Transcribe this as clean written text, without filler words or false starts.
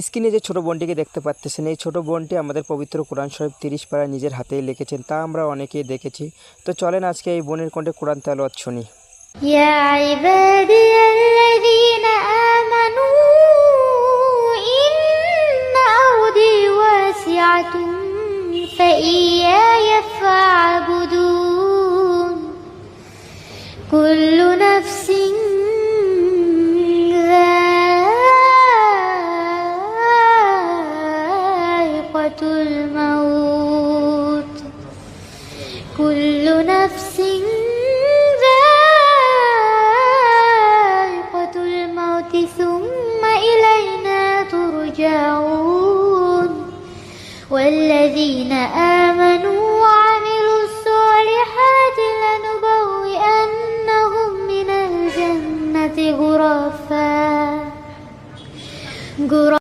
স্ক্রিনে যে ছোট বোনটিকে দেখতে পাচ্ছেন, এই ছোট বোনটি আমাদের পবিত্র কোরআন শরীফ 30 পারা নিজের হাতেই লিখেছেন, তা আমরা অনেকেই দেখেছি। তো চলেন আজকে এই বোনের কণ্ঠে কোরআন তেলাওয়াত শুনি। يا عبادي الذين آمنوا إن أرضي واسعة فإياي فاعبدون كل نفس ذائقة الموت كل نفس ذائقة الموت ثم إلينا ترجعون والذين آمنوا وعملوا الصالحات لنبوئنهم من الجنة غرفا